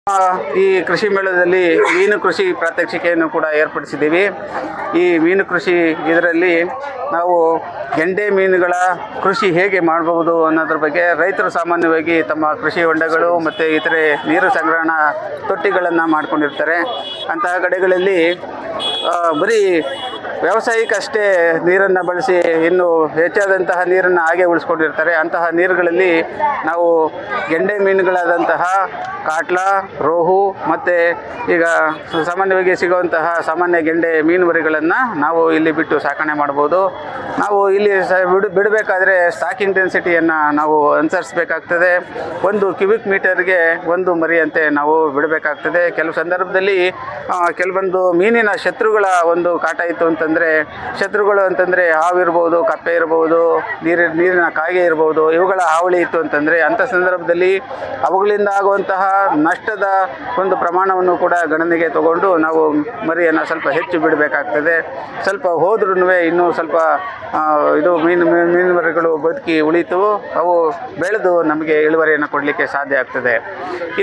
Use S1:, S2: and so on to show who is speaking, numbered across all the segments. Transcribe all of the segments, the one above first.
S1: ಈ ಕೃಷಿ ಮೇಳದಲ್ಲಿ ಮೀನು ಕೃಷಿ ಪ್ರಾತ್ಯಕ್ಷಿಕೆಯನ್ನು ಕೂಡ ಏರ್ಪಡಿಸಿದ್ದೀವಿ. ಈ ಮೀನು ಕೃಷಿ ಇದರಲ್ಲಿ ನಾವು ಗೆಂಡೆ ಮೀನುಗಳ ಕೃಷಿ ಹೇಗೆ ಮಾಡಬಹುದು ಅನ್ನೋದ್ರ ಬಗ್ಗೆ ರೈತರು ಸಾಮಾನ್ಯವಾಗಿ ತಮ್ಮ ಕೃಷಿ ಹೊಂಡಗಳು ಮತ್ತು ಇತರೆ ನೀರು ಸಂಗ್ರಹಣಾ ತೊಟ್ಟಿಗಳನ್ನು ಮಾಡ್ಕೊಂಡಿರ್ತಾರೆ. ಅಂತಹ ಕಡೆಗಳಲ್ಲಿ ಬರೀ ವ್ಯವಸಾಯಕ್ಕಷ್ಟೇ ನೀರನ್ನು ಬಳಸಿ ಇನ್ನು ಹೆಚ್ಚಾದಂತಹ ನೀರನ್ನು ಹಾಗೆ ಉಳಿಸ್ಕೊಂಡಿರ್ತಾರೆ. ಅಂತಹ ನೀರುಗಳಲ್ಲಿ ನಾವು ಗೆಂಡೆ ಮೀನುಗಳಾದಂತಹ ಕಾಟ್ಲ, ರೋಹು ಮತ್ತು ಈಗ ಸಾಮಾನ್ಯವಾಗಿ ಸಿಗುವಂತಹ ಸಾಮಾನ್ಯ ಗೆಂಡೆ ಮೀನುಮರಿಗಳನ್ನು ನಾವು ಇಲ್ಲಿ ಬಿಟ್ಟು ಸಾಕಣೆ ಮಾಡ್ಬೋದು. ನಾವು ಇಲ್ಲಿ ಬಿಡಬೇಕಾದ್ರೆ ಸ್ಟಾಕಿಂಗ್ ಡೆನ್ಸಿಟಿಯನ್ನು ನಾವು ಅನುಸರಿಸಬೇಕಾಗ್ತದೆ. 1 ಕ್ಯೂಬಿಕ್ ಮೀಟರ್ಗೆ 1 ಮರಿಯಂತೆ ನಾವು ಬಿಡಬೇಕಾಗ್ತದೆ. ಕೆಲವು ಸಂದರ್ಭದಲ್ಲಿ ಕೆಲವೊಂದು ಮೀನಿನ ಶತ್ರುಗಳ ಒಂದು ಕಾಟ ಇತ್ತು ಅಂತಂದರೆ, ಶತ್ರುಗಳು ಅಂತಂದರೆ ಹಾವಿರ್ಬೋದು, ಕಪ್ಪೆ ಇರ್ಬೋದು, ನೀರಿನ ಕಾಗೆ ಇರ್ಬೋದು, ಇವುಗಳ ಹಾವಳಿ ಇತ್ತು ಅಂತಂದರೆ ಅಂಥ ಸಂದರ್ಭದಲ್ಲಿ ಅವುಗಳಿಂದ ಆಗುವಂತಹ ನಷ್ಟದ ಒಂದು ಪ್ರಮಾಣವನ್ನು ಕೂಡ ಗಣನೆಗೆ ತಗೊಂಡು ನಾವು ಮರಿಯನ್ನು ಸ್ವಲ್ಪ ಹೆಚ್ಚು ಬಿಡಬೇಕಾಗ್ತದೆ. ಸ್ವಲ್ಪ ಹೋದ್ರೂ ಇನ್ನೂ ಸ್ವಲ್ಪ ಇದು ಮೀನು ಮರಿಗಳು ಬದುಕಿ ಉಳಿತು ಅವು ಬೆಳೆದು ನಮಗೆ ಇಳುವರಿಯನ್ನು ಕೊಡಲಿಕ್ಕೆ ಸಾಧ್ಯ ಆಗ್ತದೆ.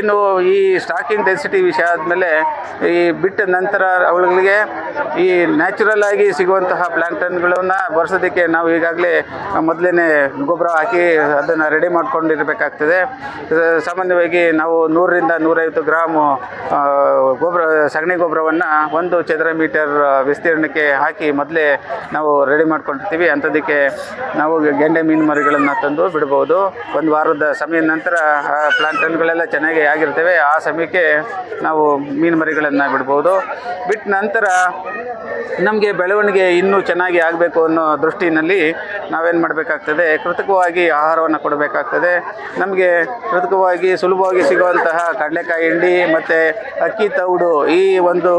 S1: ಇನ್ನು ಈ ಸ್ಟಾಕಿಂಗ್ ಡೆನ್ಸಿಟಿ ವಿಷಯ ಆದಮೇಲೆ ಈ ಬಿಟ್ಟ ನಂತರ ಅವುಗಳಿಗೆ ಈ ನ್ಯಾಚುರಲ್ ಆಗಿ ಸಿಗುವಂತಹ ಪ್ಲಾಂಕ್ಟನ್ಗಳನ್ನು ಬರ್ಸೋದಕ್ಕೆ ನಾವು ಈಗಾಗಲೇ ಮೊದಲೇ ಗೊಬ್ಬರ ಹಾಕಿ ಅದನ್ನು ರೆಡಿ ಮಾಡ್ಕೊಂಡಿರಬೇಕಾಗ್ತದೆ. ಸಾಮಾನ್ಯವಾಗಿ ನಾವು 100ರಿಂದ 150 ಗ್ರಾಮು ಸಗಣಿ ಗೊಬ್ಬರವನ್ನು 1 ಚದರ ಮೀಟರ್ ವಿಸ್ತೀರ್ಣಕ್ಕೆ ಹಾಕಿ ಮೊದಲೇ ನಾವು ರೆಡಿ ಮಾಡ್ಕೊಂಡಿರ್ತೀವಿ. ಅಂಥದಕ್ಕೆ ನಾವು ಗೆಂಡೆ ಮೀನು ಮರಿಗಳನ್ನು ತಂದು ಬಿಡ್ಬೋದು. 1 ವಾರದ ಸಮಯದ ನಂತರ ಆ ಪ್ಲಾಂಕ್ಟನ್ಗಳೆಲ್ಲ ಚೆನ್ನಾಗಿ ಆಗಿರ್ತವೆ. ಆ ಸಮಯಕ್ಕೆ ನಾವು ಮೀನು ಮರಿಗಳನ್ನು ಬಿಡ್ಬೋದು. ಬಿಟ್ಟ ನಂತರ ನಮಗೆ ಬೆಳವಣಿಗೆ ಇನ್ನೂ ಚೆನ್ನಾಗಿ ಆಗಬೇಕು ಅನ್ನೋ ದೃಷ್ಟಿಯಲ್ಲಿ ನಾವೇನು ಮಾಡಬೇಕಾಗ್ತದೆ, ಕೃತಕವಾಗಿ ಆಹಾರವನ್ನು ಕೊಡಬೇಕಾಗ್ತದೆ. ನಮಗೆ ಕೃತಕವಾಗಿ ಸುಲಭವಾಗಿ ಸಿಗುವಂತಹ ಕಡಲೆಕಾಯಿ ಹಿಂಡಿ ಮತ್ತು ಅಕ್ಕಿ ತೌಡು ಈ ಒಂದು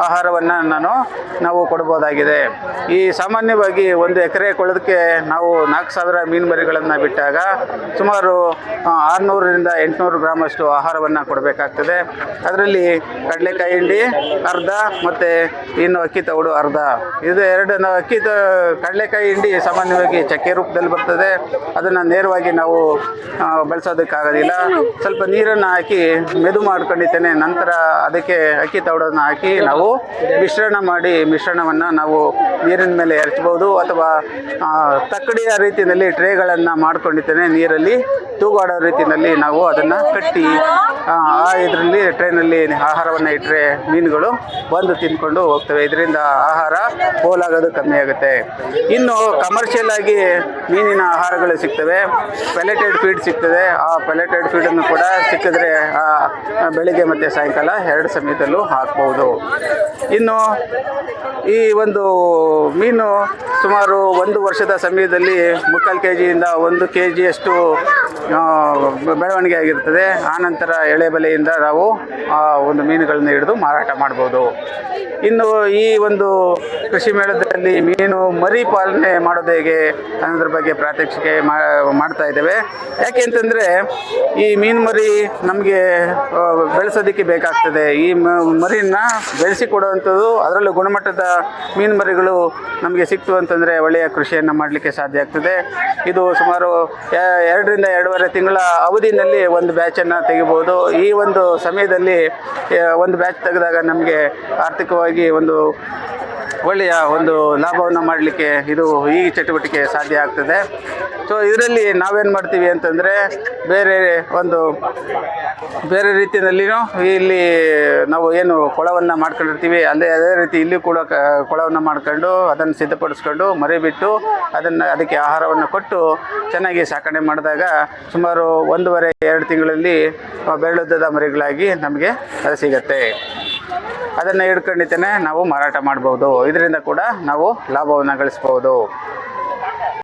S1: ಆಹಾರವನ್ನು ನಾವು ಕೊಡ್ಬೋದಾಗಿದೆ. ಈ ಸಾಮಾನ್ಯವಾಗಿ 1 ಎಕರೆ ಕೊಳೋದಕ್ಕೆ ನಾವು 4000 ಮೀನು ಮರಿಗಳನ್ನು ಬಿಟ್ಟಾಗ ಸುಮಾರು 600ರಿಂದ 800 ಗ್ರಾಮಷ್ಟು ಆಹಾರವನ್ನು ಕೊಡಬೇಕಾಗ್ತದೆ. ಅದರಲ್ಲಿ ಕಡಲೆಕಾಯಿ ಹಿಂಡಿ ಅರ್ಧ ಮತ್ತು ಇನ್ನು ಅಕ್ಕಿ ತೌಡು ಅರ್ಧ. ಇದು ಎರಡು ಕಡಲೆಕಾಯಿ ಹಿಂಡಿ ಸಾಮಾನ್ಯವಾಗಿ ಚಕ್ಕೆ ರೂಪದಲ್ಲಿ ಬರ್ತದೆ. ಅದನ್ನು ನೇರವಾಗಿ ನಾವು ಬಳಸೋದಕ್ಕಾಗೋದಿಲ್ಲ. ಸ್ವಲ್ಪ ನೀರನ್ನು ಹಾಕಿ ಮೆದು ಮಾಡ್ಕೊಂಡಿದ್ದೇನೆ. ನಂತರ ಅದಕ್ಕೆ ಅಕ್ಕಿ ತೌಡನ್ನು ಹಾಕಿ ನಾವು ಮಿಶ್ರಣವನ್ನು ನಾವು ನೀರಿನ ಮೇಲೆ ಎರಚಬಹುದು. ಅಥವಾ ತಕ್ಕಡಿಯ ರೀತಿಯಲ್ಲಿ ಟ್ರೇಗಳನ್ನು ಮಾಡ್ಕೊಂಡಿದ್ದೇನೆ. ನೀರಲ್ಲಿ ತೂಗಾಡೋ ರೀತಿಯಲ್ಲಿ ನಾವು ಅದನ್ನು ಕಟ್ಟಿ ಇದರಲ್ಲಿ ಟ್ರೇನಲ್ಲಿ ಆಹಾರವನ್ನು ಇಟ್ಟರೆ ಮೀನುಗಳು ಬಂದು ತಿಂದ್ಕೊಂಡು ಹೋಗ್ತವೆ. ಇದರಿಂದ ಆಹಾರ ಪೋಲಾಗೋದು ಕಮ್ಮಿ ಆಗುತ್ತೆ. ಇನ್ನು ಕಮರ್ಷಿಯಲ್ ಆಗಿ ಮೀನಿನ ಆಹಾರಗಳು ಸಿಗ್ತವೆ. ಪೆಲೆಟೆಡ್ ಫೀಡ್ ಸಿಗ್ತದೆ. ಆ ಪೆಲೆಟೆಡ್ ಫೀಡನ್ನು ಕೂಡ ಸಿಕ್ಕಿದ್ರೆ ಬೆಳಿಗ್ಗೆ ಮತ್ತು ಸಾಯಂಕಾಲ 2 ಸಮಯದಲ್ಲೂ ಹಾಕ್ಬೋದು. ಇನ್ನು ಈ ಒಂದು ಮೀನು ಸುಮಾರು 1 ವರ್ಷದ ಸಮಯದಲ್ಲಿ 3/4 kgಯಿಂದ 1 kgಯಷ್ಟು ಬೆಳವಣಿಗೆ ಆಗಿರ್ತದೆ. ಆನಂತರ ಎಳೆ ಬೆಲೆಯಿಂದ ನಾವು ಒಂದು ಮೀನುಗಳನ್ನು ಹಿಡಿದು ಮಾರಾಟ ಮಾಡ್ಬೋದು. ಇನ್ನು ಈ ಒಂದು ಕೃಷಿ ಮೇಳದಲ್ಲಿ ಮೀನು ಮರಿ ಪಾಲನೆ ಮಾಡೋದು ಹೇಗೆ ಅನ್ನೋದ್ರ ಬಗ್ಗೆ ಪ್ರಾತ್ಯಕ್ಷಿಕೆ ಮಾಡ್ತಾ ಇದ್ದೇವೆ. ಯಾಕೆ ಅಂತಂದರೆ ಈ ಮೀನು ಮರಿ ನಮಗೆ ಬೆಳೆಸೋದಕ್ಕೆ ಬೇಕಾಗ್ತದೆ. ಈ ಮರಿನ ಬೆಳೆಸಿಕೊಡುವಂಥದ್ದು, ಅದರಲ್ಲೂ ಗುಣಮಟ್ಟದ ಮೀನು ಮರಿಗಳು ನಮಗೆ ಸಿಕ್ತು ಅಂತಂದರೆ ಒಳ್ಳೆಯ ಕೃಷಿಯನ್ನು ಮಾಡಲಿಕ್ಕೆ ಸಾಧ್ಯ ಆಗ್ತದೆ. ಇದು ಸುಮಾರು 2ರಿಂದ 2.5 ತಿಂಗಳ ಅವಧಿಯಲ್ಲಿ ಒಂದು ಬ್ಯಾಚನ್ನು ತೆಗಿಬೋದು. ಈ ಒಂದು ಸಮಯದಲ್ಲಿ ಒಂದು ಬ್ಯಾಚ್ ತೆಗೆದಾಗ ನಮಗೆ ಆರ್ಥಿಕವಾಗಿ ಒಂದು ಒಳ್ಳೆಯ ಒಂದು ಲಾಭವನ್ನು ಮಾಡಲಿಕ್ಕೆ ಇದು ಈ ಚಟುವಟಿಕೆ ಸಾಧ್ಯ ಆಗ್ತದೆ. ಸೊ ಇದರಲ್ಲಿ ನಾವೇನು ಮಾಡ್ತೀವಿ ಅಂತಂದರೆ ಬೇರೆ ರೀತಿಯಲ್ಲಿನೂ ಇಲ್ಲಿ ನಾವು ಏನು ಕೊಳವನ್ನು ಮಾಡ್ಕೊಂಡಿರ್ತೀವಿ ಅದೇ ರೀತಿ ಇಲ್ಲಿ ಕೂಡ ಕೊಳವನ್ನು ಮಾಡ್ಕೊಂಡು ಅದನ್ನು ಸಿದ್ಧಪಡಿಸ್ಕೊಂಡು ಮರಿ ಬಿಟ್ಟು ಅದಕ್ಕೆ ಆಹಾರವನ್ನು ಕೊಟ್ಟು ಚೆನ್ನಾಗಿ ಸಾಕಣೆ ಮಾಡಿದಾಗ ಸುಮಾರು 1.5-2 ತಿಂಗಳಲ್ಲಿ ಬೆರಳುದ್ದದ ಮರಿಗಳಾಗಿ ನಮಗೆ ಅದು ಸಿಗುತ್ತೆ. ಅದನ್ನು ಹಿಡ್ಕೊಂಡಿದ್ದೇನೆ ನಾವು ಮಾರಾಟ ಮಾಡ್ಬೋದು. ಇದರಿಂದ ಕೂಡ ನಾವು ಲಾಭವನ್ನು ಗಳಿಸ್ಬೋದು.